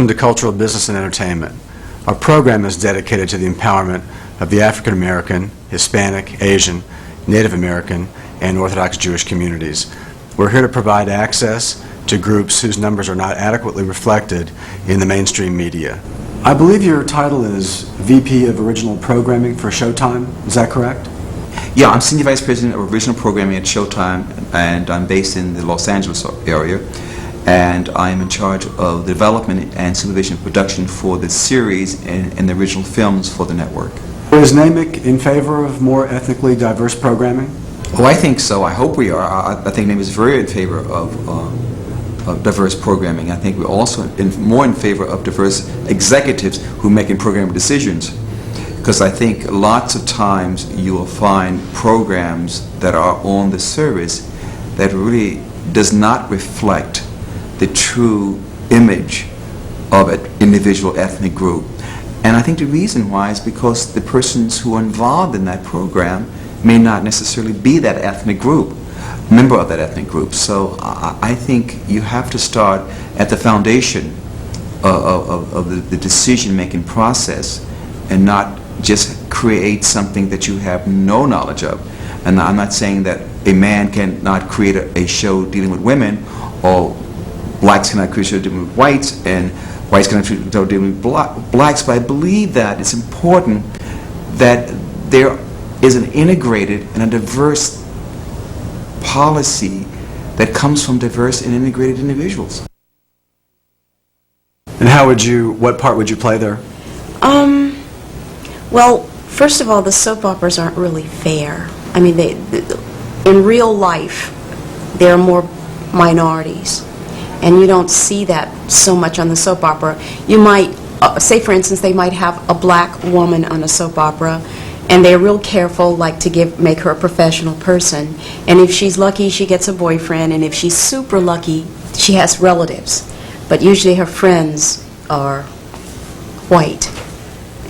To Cultural Business and Entertainment. Our program is dedicated to the empowerment of the African American, Hispanic, Asian, Native American, and Orthodox Jewish communities. We're here to provide access to groups whose numbers are not adequately reflected in the mainstream media. I believe your title is VP of Original Programming for Showtime. Is that correct? Yeah, I'm Senior Vice President of Original Programming at Showtime, and I'm based in the Los Angeles area. And I am in charge of the development and supervision of production for the series and the original films for the network. Is NAMIC in favor of more ethnically diverse programming? Oh, I think so. I hope we are. I think NAMIC is very in favor of diverse programming. I think we're also more in favor of diverse executives who are making programming decisions. Because I think lots of times you will find programs that are on the service that really does not reflect the true image of an individual ethnic group. And I think the reason why is because the persons who are involved in that program may not necessarily be that ethnic group, member of that ethnic group. So I think you have to start at the foundation of the decision-making process and not just create something that you have no knowledge of. And I'm not saying that a man cannot create a show dealing with women, or blacks cannot create a show dealing with whites, and whites cannot create a show dealing with blacks, but I believe that it's important that there is an integrated and a diverse policy that comes from diverse and integrated individuals. And what part would you play there? Well, first of all, the soap operas aren't really fair. I mean, in real life, there are more minorities. And you don't see that so much on the soap opera. You might, say for instance, they might have a black woman on a soap opera, and they're real careful, like to make her a professional person. And if she's lucky, she gets a boyfriend, and if she's super lucky, she has relatives. But usually her friends are white.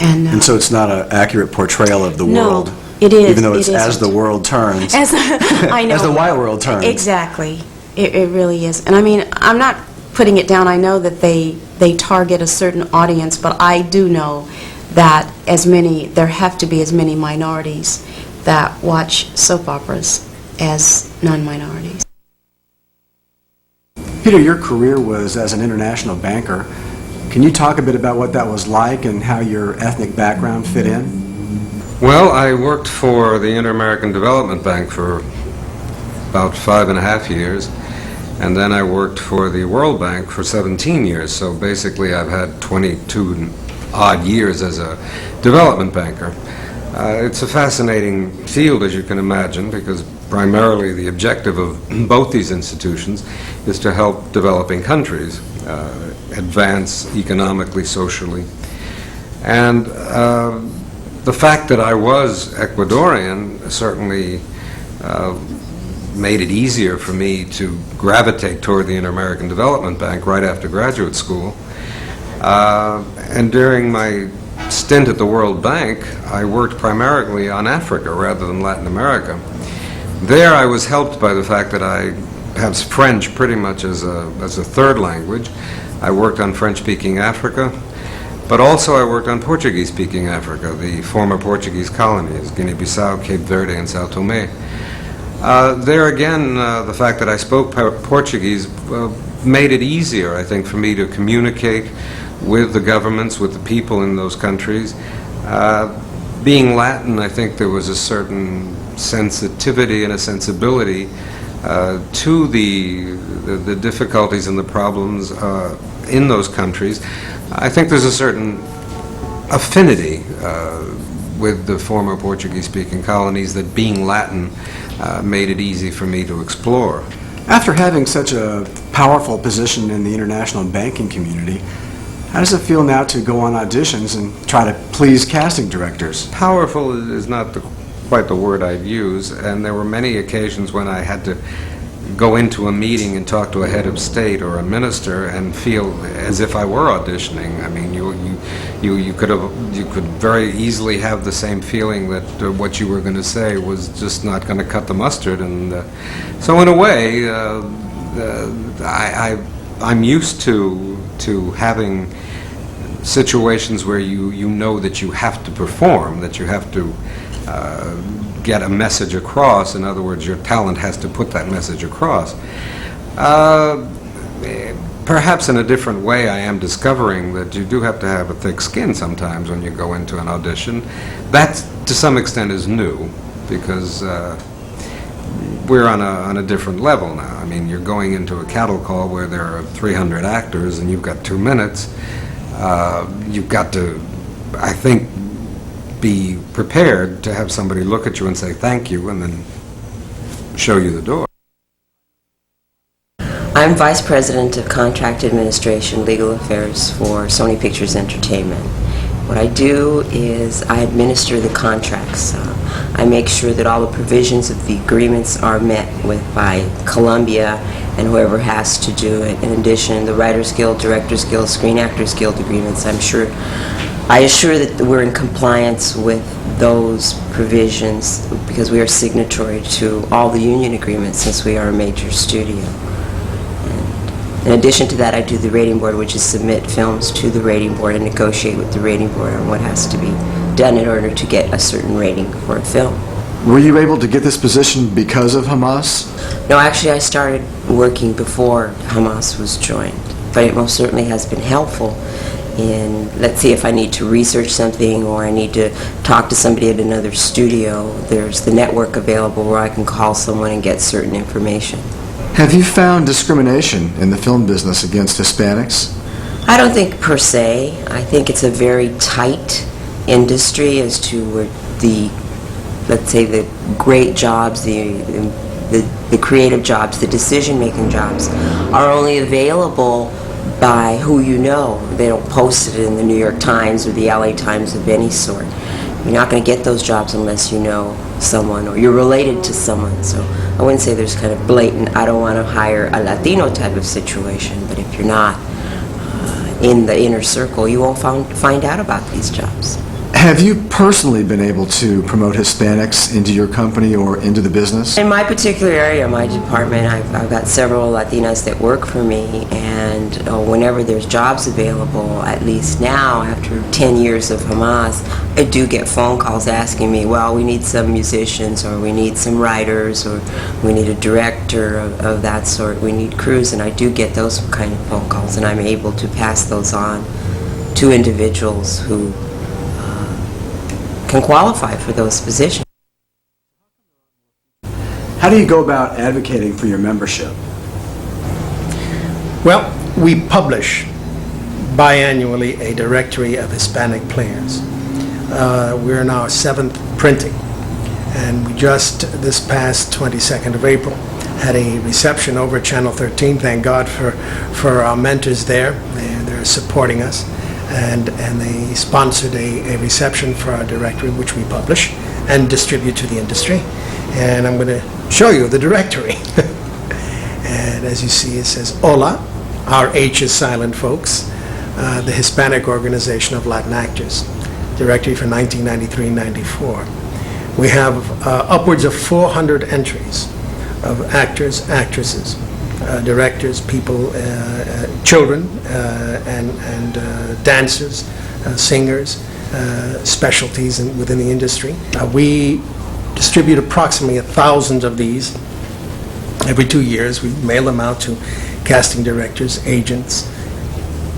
And so it's not an accurate portrayal of the world. No, it is. Even though it's as the world turns. I know. As the white world turns. Exactly. It really is. And I mean, I'm not putting it down. I know that they target a certain audience, but I do know that there have to be as many minorities that watch soap operas as non-minorities. Peter, your career was as an international banker. Can you talk a bit about what that was like and how your ethnic background fit in? Well, I worked for the Inter-American Development Bank for about 5.5 years, and then I worked for the World Bank for 17 years, so basically I've had 22 odd years as a development banker. It's a fascinating field, as you can imagine, because primarily the objective of both these institutions is to help developing countries advance economically, socially. And the fact that I was Ecuadorian certainly made it easier for me to gravitate toward the Inter-American Development Bank right after graduate school. And during my stint at the World Bank, I worked primarily on Africa rather than Latin America. There I was helped by the fact that I have French pretty much as a third language. I worked on French-speaking Africa, but also I worked on Portuguese-speaking Africa, the former Portuguese colonies, Guinea-Bissau, Cape Verde, and Sao Tome. There again, the fact that I spoke Portuguese made it easier, I think, for me to communicate with the governments, with the people in those countries. Being Latin, I think there was a certain sensitivity and a sensibility to the difficulties and the problems in those countries. I think there's a certain affinity with the former Portuguese-speaking colonies that being Latin made it easy for me to explore. After having such a powerful position in the international banking community, how does it feel now to go on auditions and try to please casting directors? Powerful is not quite the word I'd use, and there were many occasions when I had to go into a meeting and talk to a head of state or a minister and feel as if I were auditioning. I mean, you could very easily have the same feeling that what you were going to say was just not going to cut the mustard, and so in a way, I'm used to to having situations where you know that you have to perform, that you have to get a message across. In other words, your talent has to put that message across. Perhaps in a different way, I am discovering that you do have to have a thick skin sometimes when you go into an audition. That, to some extent, is new, because we're on a different level now. I mean, you're going into a cattle call where there are 300 actors and you've got 2 minutes. You've got to, I think, be prepared to have somebody look at you and say thank you and then show you the door. I'm Vice President of Contract Administration, Legal Affairs for Sony Pictures Entertainment. What I do is I administer the contracts. I make sure that all the provisions of the agreements are met with by Columbia and whoever has to do it. In addition, the Writers Guild, Directors Guild, Screen Actors Guild agreements, I assure that we're in compliance with those provisions because we are signatory to all the union agreements since we are a major studio. In addition to that, I do the rating board, which is submit films to the rating board and negotiate with the rating board on what has to be done in order to get a certain rating for a film. Were you able to get this position because of Hamas? No, actually, I started working before Hamas was joined, but it most certainly has been helpful in, let's see, if I need to research something or I need to talk to somebody at another studio, there's the network available where I can call someone and get certain information. Have you found discrimination in the film business against Hispanics? I don't think per se. I think it's a very tight industry as to where the, let's say, the great jobs, the creative jobs, the decision-making jobs are only available by who you know. They don't post it in the New York Times or the LA Times of any sort. You're not going to get those jobs unless you know someone or you're related to someone. So I wouldn't say there's kind of blatant, I don't want to hire a Latino type of situation, but if you're not in the inner circle, you won't find out about these jobs. Have you personally been able to promote Hispanics into your company or into the business? In my particular area, my department, I've got several Latinas that work for me, and whenever there's jobs available, at least now, after 10 years of Hamas, I do get phone calls asking me, well, we need some musicians, or we need some writers, or we need a director of that sort, we need crews, and I do get those kind of phone calls, and I'm able to pass those on to individuals who can qualify for those positions. How do you go about advocating for your membership? Well, we publish biannually a directory of Hispanic players. We're in our 7th printing, and we just this past 22nd of April had a reception over at Channel 13. Thank God for our mentors there. They're supporting us. And they sponsored a reception for our directory, which we publish and distribute to the industry. And I'm going to show you the directory. And as you see, it says HOLA, our H is silent, folks, the Hispanic Organization of Latin Actors, directory for 1993-94. We have upwards of 400 entries of actors, actresses, directors, people, children, and dancers, singers, specialties within the industry. We distribute approximately 1,000 of these every 2 years. We mail them out to casting directors, agents,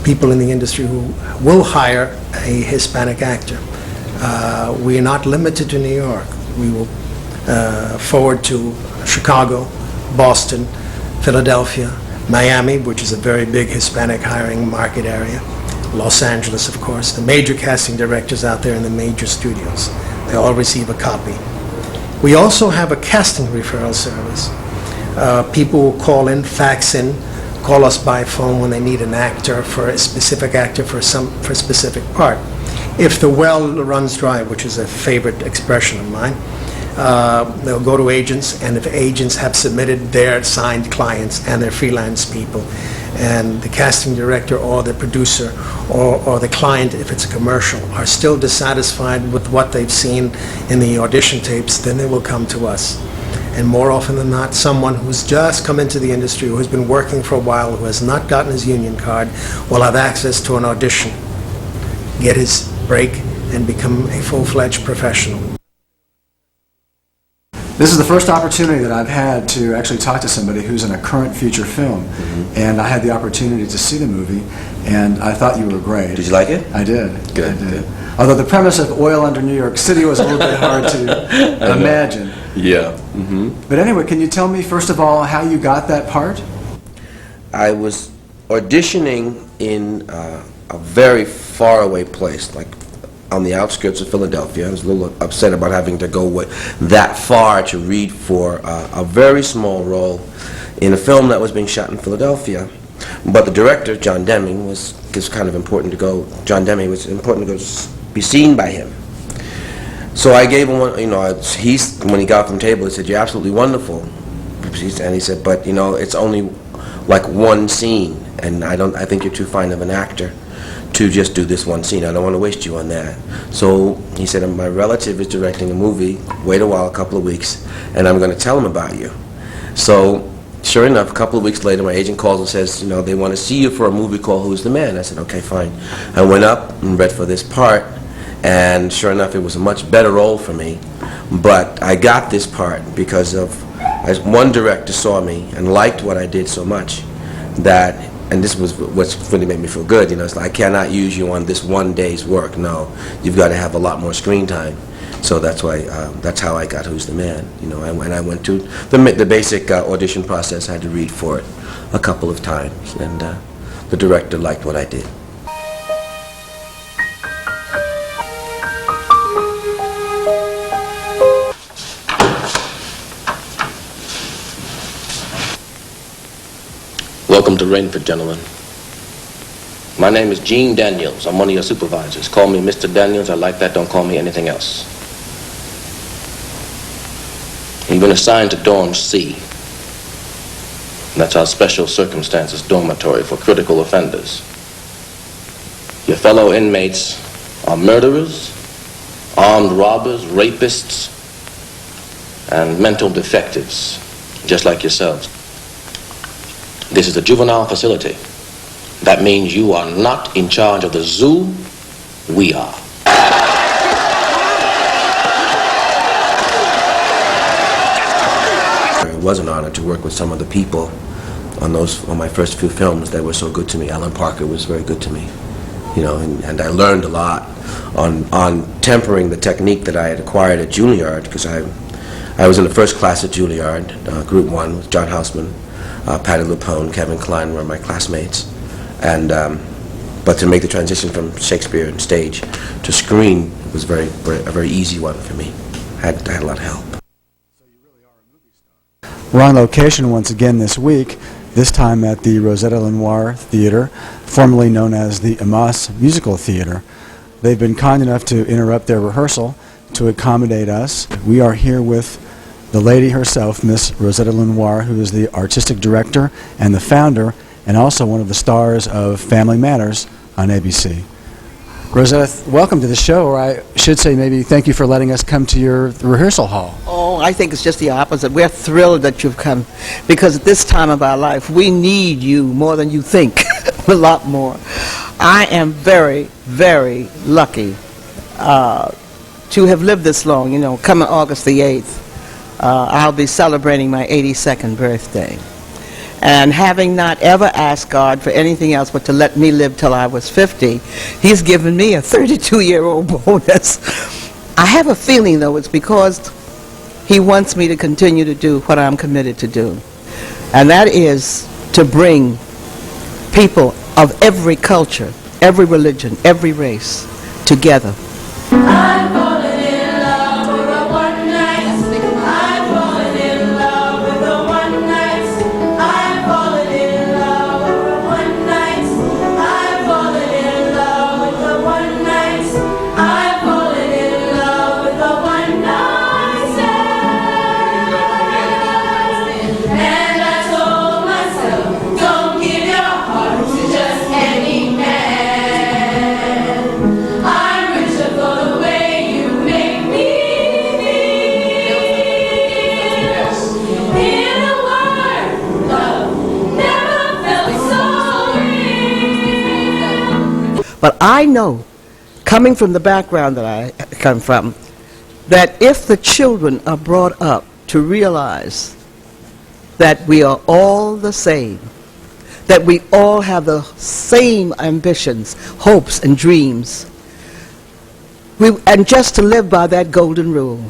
people in the industry who will hire a Hispanic actor. We are not limited to New York. We will forward to Chicago, Boston, Philadelphia, Miami, which is a very big Hispanic hiring market area, Los Angeles, of course, the major casting directors out there in the major studios. They all receive a copy. We also have a casting referral service. People will call in, fax in, call us by phone when they need an actor, for a specific actor for a specific part. If the well runs dry, which is a favorite expression of mine, they'll go to agents, and if agents have submitted their signed clients and their freelance people, and the casting director or the producer or the client, if it's a commercial, are still dissatisfied with what they've seen in the audition tapes, then they will come to us. and more often than not, someone who's just come into the industry, who has been working for a while, who has not gotten his union card, will have access to an audition, get his break, and become a full-fledged professional. This is the first opportunity that I've had to actually talk to somebody who's in a current feature film, and I had the opportunity to see the movie, and I thought you were great. Did you like it? I did. Good, I did. good. Although the premise of oil under New York City was a little bit hard to imagine. Yeah. But anyway, can you tell me, first of all, how you got that part? I was auditioning in a very faraway place, like on the outskirts of Philadelphia. I was a little upset about having to go that far to read for a very small role in a film that was being shot in Philadelphia. But the director, John Deming, was kind of important to go. John Deming was important to go be seen by him. So I gave him one. You know, when he got from the table, he said, "You're absolutely wonderful," and he said, "But you know, it's only like one scene, and I think you're too fine of an actor to just do this one scene. I don't want to waste you on that." So he said, "My relative is directing a movie. Wait a while, a couple of weeks, and I'm going to tell him about you." So sure enough, a couple of weeks later, my agent calls and says, "You know, they want to see you for a movie called Who's the Man?" I said, "Okay, fine." I went up and read for this part, and sure enough, it was a much better role for me. But I got this part because of one director saw me and liked what I did so much that, and this was what's really made me feel good, you know, it's like, I cannot use you on this one day's work. No, you've got to have a lot more screen time. So that's why, that's how I got Who's the Man. You know, I went to the basic audition process. I had to read for it a couple of times, and the director liked what I did. Welcome to Rainford, gentlemen. My name is Gene Daniels. I'm one of your supervisors. Call me Mr. Daniels. I like that. Don't call me anything else. You've been assigned to Dorm C. That's our special circumstances dormitory for critical offenders. Your fellow inmates are murderers, armed robbers, rapists, and mental defectives, just like yourselves. This is a juvenile facility. That means you are not in charge of the zoo. We are. It was an honor to work with some of the people on my first few films that were so good to me. Alan Parker was very good to me, you know, and I learned a lot on tempering the technique that I had acquired at Juilliard, because I was in the first class at Juilliard, Group 1, with John Houseman, Patty LuPone, Kevin Kline were my classmates, and but to make the transition from Shakespeare and stage to screen was a very easy one for me. I had a lot of help. We're on location once again this week, this time at the Rosetta Lenoir Theater, formerly known as the Amos Musical Theater. They've been kind enough to interrupt their rehearsal to accommodate us. We are here with the lady herself, Miss Rosetta Lenoir, who is the artistic director and the founder, and also one of the stars of Family Matters on ABC. Rosetta, welcome to the show, or I should say maybe thank you for letting us come to your rehearsal hall. Oh, I think it's just the opposite. We're thrilled that you've come, because at this time of our life, we need you more than you think, a lot more. I am very, very lucky to have lived this long. You know, coming August the 8th, I'll be celebrating my 82nd birthday. And having not ever asked God for anything else but to let me live till I was 50, He's given me a 32-year-old bonus. I have a feeling, though, it's because He wants me to continue to do what I'm committed to do. And that is to bring people of every culture, every religion, every race together. I'm richer But I know, coming from the background that I come from, that if the children are brought up to realize that we are all the same, that we all have the same ambitions, hopes, and dreams, and just to live by that golden rule,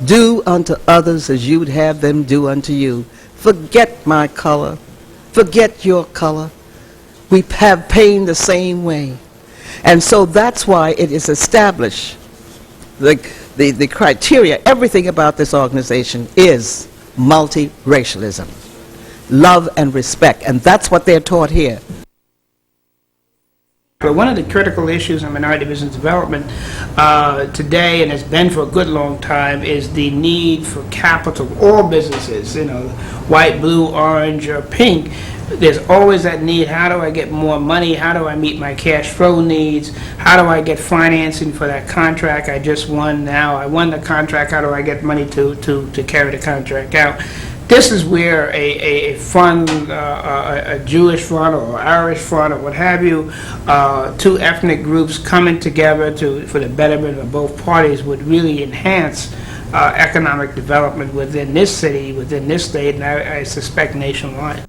do unto others as you would have them do unto you. Forget my color, forget your color. We have pain the same way. And so that's why it is established. The criteria, everything about this organization is multiracialism, love and respect, and that's what they're taught here. But one of the critical issues in minority business development today, and has been for a good long time, is the need for capital. All businesses, white, blue, orange, or pink, there's always that need. How do I get more money? How do I meet my cash flow needs? How do I get financing for that contract I just won now? I won the contract. How do I get money to carry the contract out? This is where a fund, a Jewish fund or Irish fund or what have you, two ethnic groups coming together for the betterment of both parties would really enhance economic development within this city, within this state, and I suspect nationwide.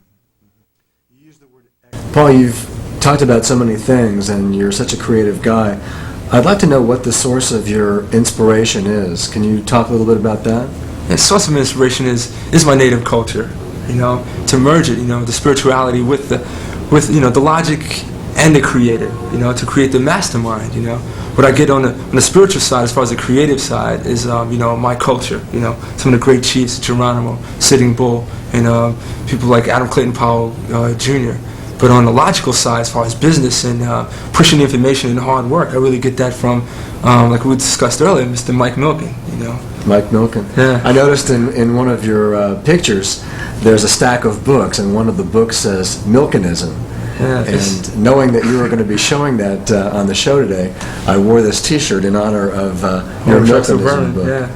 Paul, you've talked about so many things, and you're such a creative guy. I'd like to know what the source of your inspiration is. Can you talk a little bit about that? The source of inspiration is my native culture. To merge it, the spirituality with the logic and the creative. To create the mastermind. What I get on the spiritual side, as far as the creative side, is my culture. Some of the great chiefs, Geronimo, Sitting Bull, and people like Adam Clayton Powell Jr. But on the logical side, as far as business and pushing information and hard work, I really get that from, like we discussed earlier, Mr. Mike Milken. Mike Milken. Yeah. I noticed in one of your pictures, there's a stack of books, and one of the books says Milkenism. Yeah, and knowing that you were going to be showing that on the show today, I wore this T-shirt in honor of your Milkenism book.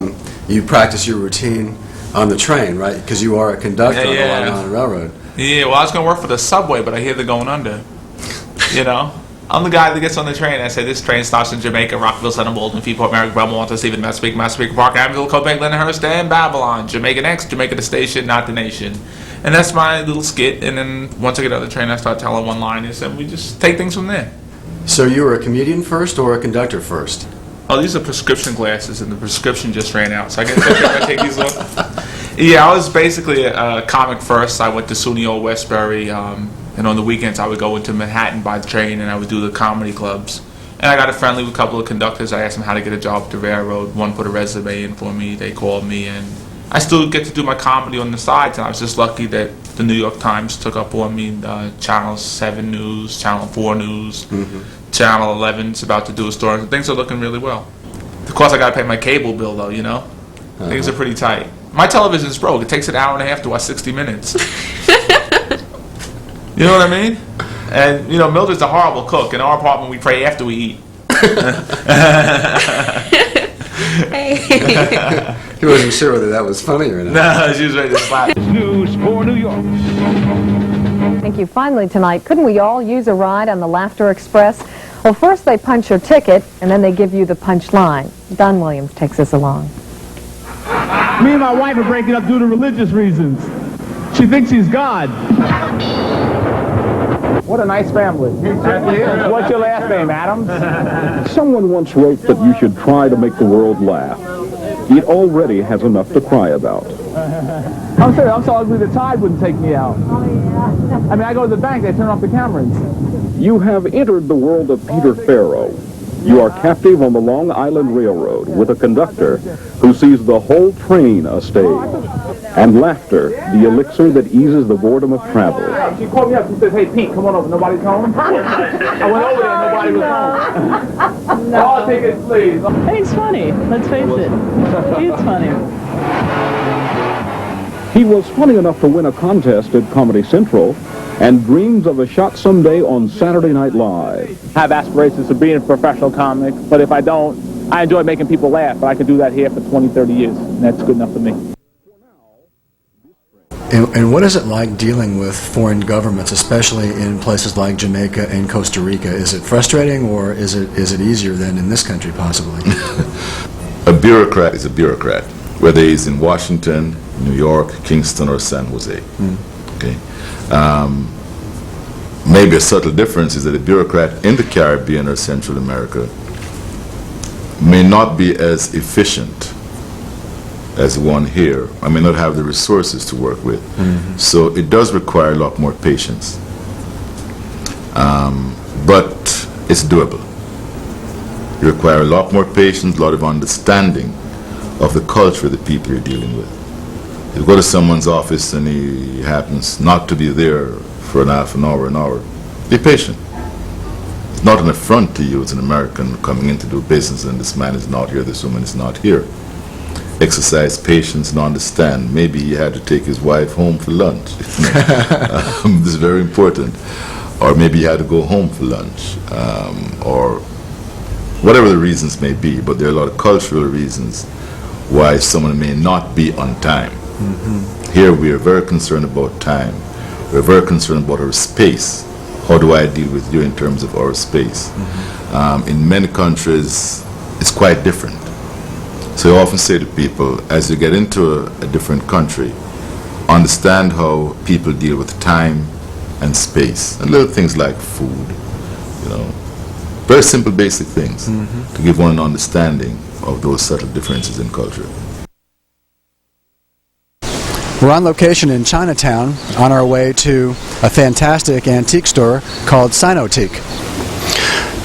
Yeah. You practice your routine on the train, right? Because you are a conductor on the Long Island Railroad. Yeah, well, I was going to work for the subway, but I hear they're going under. I'm the guy that gets on the train. I say, this train stops in Jamaica, Rockville, Center, Walton, Freeport, Merrick, Belmont, Stephen, Massapequa Park, Abbeville, Quebec, Leonardhurst, and Babylon. Jamaica next, Jamaica the station, not the nation. And that's my little skit. And then once I get on the train, I start telling one-liners, and we just take things from there. So you were a comedian first or a conductor first? Oh, these are prescription glasses, and the prescription just ran out, so I guess I take these off. Yeah, I was basically a comic first. I went to SUNY Old Westbury, and on the weekends I would go into Manhattan by train, and I would do the comedy clubs. And I got friendly with a couple of conductors. I asked them how to get a job at the railroad. One put a resume in for me. They called me, and I still get to do my comedy on the sides. And I was just lucky that the New York Times took up on me. Channel 7 News, Channel 4 News, Channel 11's about to do a story. Things are looking really well. Of course, I got to pay my cable bill, though, Things are pretty tight. My television's broke. It takes an hour and a half to watch 60 Minutes. You know what I mean? And, Mildred's a horrible cook. In our apartment, we pray after we eat. He wasn't sure whether that was funny or not. No, she was ready to slap. News for New York. Thank you. Finally tonight, couldn't we all use a ride on the Laughter Express? Well, first they punch your ticket, and then they give you the punch line. Don Williams takes us along. Me and my wife are breaking up due to religious reasons. She thinks he's God. What a nice family. What's your last name, Adams? Someone once wrote that you should try to make the world laugh. It already has enough to cry about. I'm sorry, I'm so ugly the tide wouldn't take me out. I mean, I go to the bank, they turn off the cameras. You have entered the world of Peter Farrow. You are captive on the Long Island Railroad with a conductor who sees the whole train a stage. And laughter, the elixir that eases the boredom of travel. She called me up and says, hey, Pete, come on over. Nobody's home? I went over there and nobody was home. All tickets, please. He's funny. Let's face it. He's funny. He was funny enough to win a contest at Comedy Central and dreams of a shot someday on Saturday Night Live. I have aspirations of being a professional comic, but if I don't, I enjoy making people laugh, but I could do that here for 20, 30 years, and that's good enough for me. And what is it like dealing with foreign governments, especially in places like Jamaica and Costa Rica? Is it frustrating, or is it easier than in this country, possibly? A bureaucrat is a bureaucrat, whether he's in Washington, New York, Kingston, or San Jose. Okay. Maybe a subtle difference is that a bureaucrat in the Caribbean or Central America may not be as efficient as one here. I may not have the resources to work with. So it does require a lot more patience. But it's doable. It requires a lot more patience, a lot of understanding of the culture of the people you're dealing with. You go to someone's office and he happens not to be there for an hour, be patient. It's not an affront to you as an American coming in to do business and this man is not here, this woman is not here. Exercise patience and understand. Maybe he had to take his wife home for lunch. This is very important. Or maybe he had to go home for lunch. Or whatever the reasons may be, but there are a lot of cultural reasons why someone may not be on time. Here we are very concerned about time. We're very concerned about our space. How do I deal with you in terms of our space? In many countries, it's quite different. So I often say to people, as you get into a different country, understand how people deal with time and space, and little things like food, you know, very simple, basic things, to give one an understanding of those subtle differences in culture. We're on location in Chinatown on our way to a fantastic antique store called Sinotique.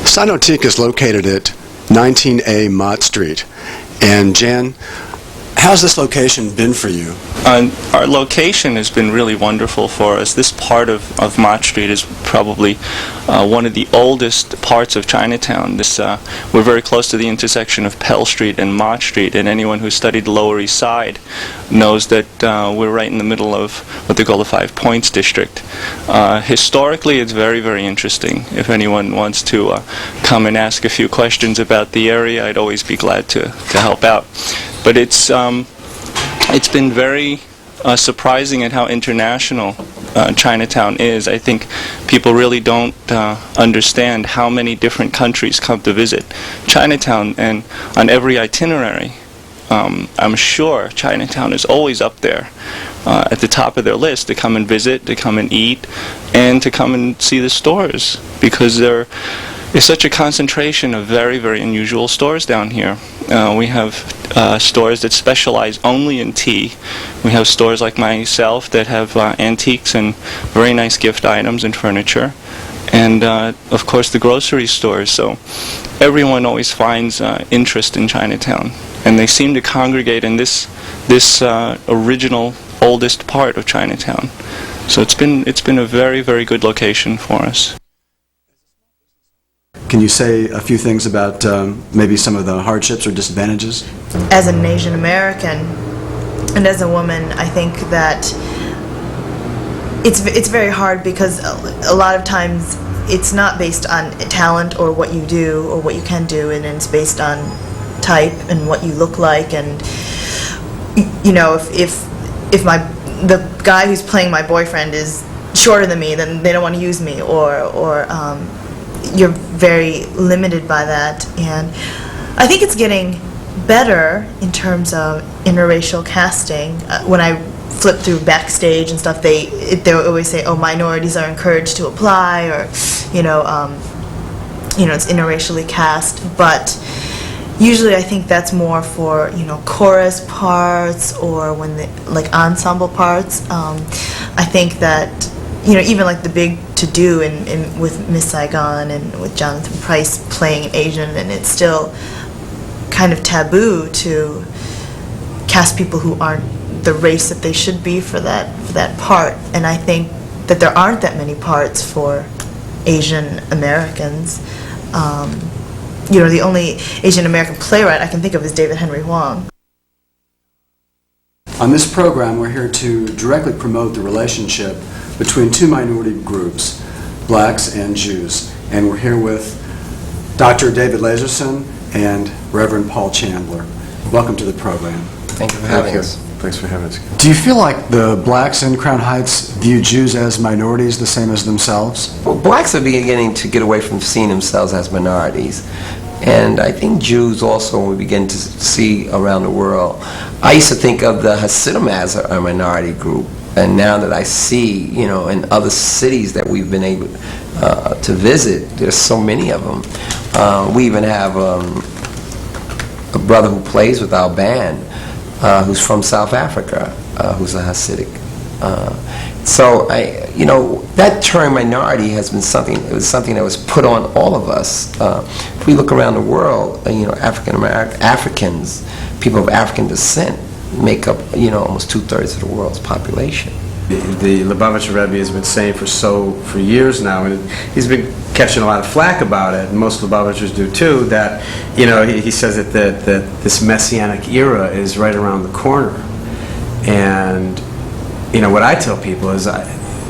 Sinotique is located at 19A Mott Street. And Jan, how's this location been for you? Our location has been really wonderful for us. This part of Mott Street is probably one of the oldest parts of Chinatown. We're very close to the intersection of Pell Street and Mott Street, and anyone who studied the Lower East Side knows that we're right in the middle of what they call the 5 Points District. Historically, it's very, very interesting. If anyone wants to come and ask a few questions about the area, I'd always be glad to help out. But it's been very surprising at how international Chinatown is. I think people really don't understand how many different countries come to visit Chinatown, and on every itinerary, I'm sure Chinatown is always up there at the top of their list to come and visit, to come and eat, and to come and see the stores, because there is such a concentration of very, very unusual stores down here. We have stores that specialize only in tea. We have stores like myself that have antiques and very nice gift items and furniture. And of course the grocery stores. So everyone always finds interest in Chinatown. And they seem to congregate in this original, oldest part of Chinatown. So it's been a very, very good location for us. Can you say a few things about maybe some of the hardships or disadvantages? As an Asian American and as a woman, I think that it's very hard, because a lot of times it's not based on talent or what you do or what you can do, and it's based on type and what you look like. And you know, if the guy who's playing my boyfriend is shorter than me, then they don't want to use me, or you're very limited by that. And I think it's getting better in terms of interracial casting. When I flip through backstage and stuff, they always say, "Oh, minorities are encouraged to apply," or you know, it's interracially cast. But usually, I think that's more for chorus parts or when like ensemble parts. I think that even like the big to-do with Miss Saigon and with Jonathan Pryce playing an Asian, and it's still kind of taboo to cast people who aren't the race that they should be for that part. And I think that there aren't that many parts for Asian Americans. The only Asian American playwright I can think of is David Henry Hwang. On this program, we're here to directly promote the relationship between two minority groups, blacks and Jews. And we're here with Dr. David Laserson and Reverend Paul Chandler. Welcome to the program. Thank you for having us. Thanks for having us. Do you feel like the blacks in Crown Heights view Jews as minorities the same as themselves? Well, blacks are beginning to get away from seeing themselves as minorities. And I think Jews also, when we begin to see around the world, I used to think of the Hasidim as a minority group. And now that I see, you know, in other cities that we've been able to visit, there's so many of them. We even have a brother who plays with our band, who's from South Africa, who's a Hasidic. So, you know, that term minority has been something, it was something that was put on all of us. If we look around the world, you know, Africans, people of African descent, make up, you know, almost 2/3 of the world's population. The Lubavitcher Rebbe has been saying for years now, and he's been catching a lot of flack about it, and most Lubavitchers do too, that, you know, he says that this Messianic era is right around the corner. And, you know, what I tell people is,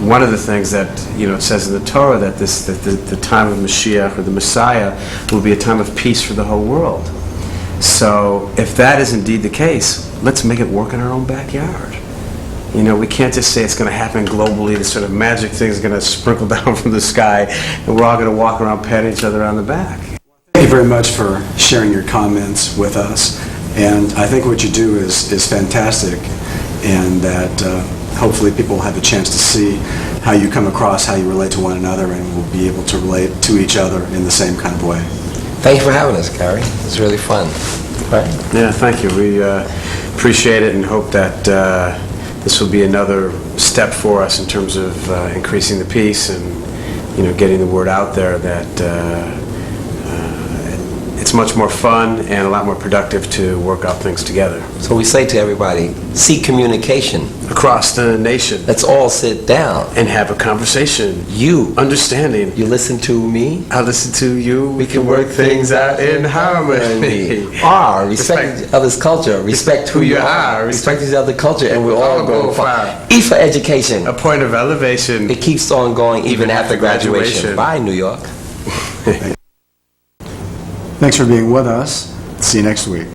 one of the things that, you know, it says in the Torah that the time of Mashiach, or the Messiah, will be a time of peace for the whole world. So if that is indeed the case, let's make it work in our own backyard. You know, we can't just say it's going to happen globally, this sort of magic thing is going to sprinkle down from the sky, and we're all going to walk around patting each other on the back. Thank you very much for sharing your comments with us, and I think what you do is fantastic, and that hopefully people will have a chance to see how you come across, how you relate to one another, and will be able to relate to each other in the same kind of way. Thank you for having us, Gary. It was really fun. Right? Yeah, thank you. We appreciate it and hope that this will be another step for us in terms of increasing the peace and, you know, getting the word out there that it's much more fun and a lot more productive to work out things together. So we say to everybody, seek communication. Across the nation. Let's all sit down. And have a conversation. You. Understanding. You listen to me. I listen to you. We can work things out in harmony. Respect each other's culture. Respect who you are. Respect each other's culture, and we'll all go far. E for education. A point of elevation. It keeps on going even after graduation. Bye, New York. Thanks for being with us. See you next week.